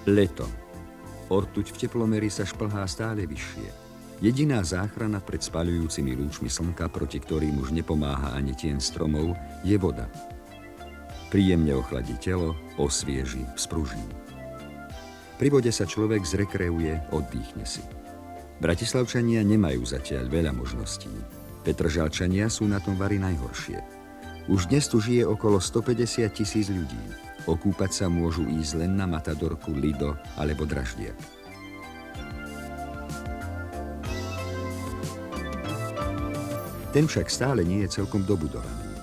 Leto. Ortuť v teplomeri sa šplhá stále vyššie. Jediná záchrana pred spaľujúcimi lúčmi slnka, proti ktorým už nepomáha ani tieň stromov, je voda. Príjemne ochladí telo, osvieži, spruží. Pri vode sa človek zrekreuje, oddychne si. Bratislavčania nemajú zatiaľ veľa možností. Petržalčania sú na tom vari najhoršie. Už dnes tu žije okolo 150 000 ľudí. Okúpať sa môžu ísť len na Matadorku, Lido alebo Draždiak. Ten však stále nie je celkom dobudovaný.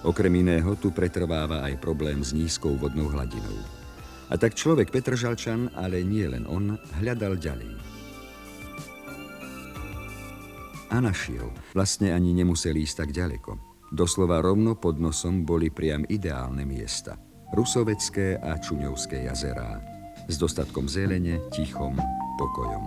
Okrem iného tu pretrváva aj problém s nízkou vodnou hladinou. A tak človek Petržalčan, ale nie len on, hľadal ďalej. A našiel. Vlastne ani nemusel ísť tak ďaleko. Doslova rovno pod nosom boli priam ideálne miesta. Rusovecké a Čuňovské jazerá. S dostatkom zelene, tichom, pokojom.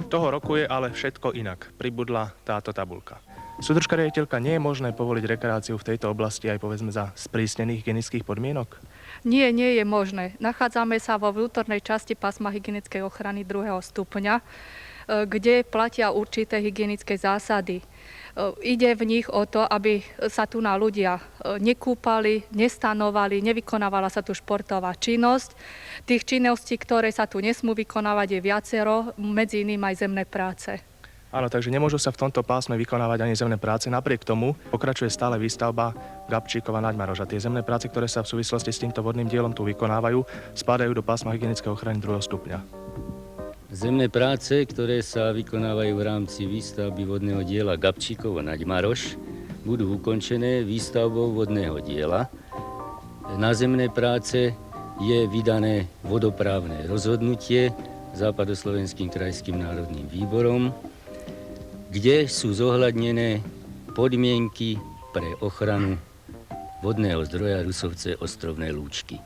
Toho roku je ale všetko inak. Pribudla táto tabuľka. Súdržka riaditeľka, nie je možné povoliť rekreáciu v tejto oblasti aj povedzme za sprísnených hygienických podmienok? Nie je možné. Nachádzame sa vo vnútornej časti pásma hygienickej ochrany 2. stupňa, kde platia určité hygienické zásady. Ide v nich o to, aby sa tu na ľudia nekúpali, nestanovali, nevykonávala sa tu športová činnosť. Tých činností, ktoré sa tu nesmú vykonávať, je viacero, medzi iným aj zemné práce. Áno, takže nemôžu sa v tomto pásme vykonávať ani zemné práce. Napriek tomu pokračuje stále výstavba Gabčíkova Naďmaroš. A tie zemné práce, ktoré sa v súvislosti s týmto vodným dielom tu vykonávajú, spadajú do pásma hygienickej ochrany 2. stupňa. Zemné práce, ktoré sa vykonávajú v rámci výstavby vodného diela Gabčíkovo Naďmaroš, budú ukončené výstavbou vodného diela. Na zemné práce je vydané vodoprávne rozhodnutie Západoslovenským krajským národným výborom, kde sú zohľadnené podmienky pre ochranu vodného zdroja Rusovce Ostrovné Lúčky.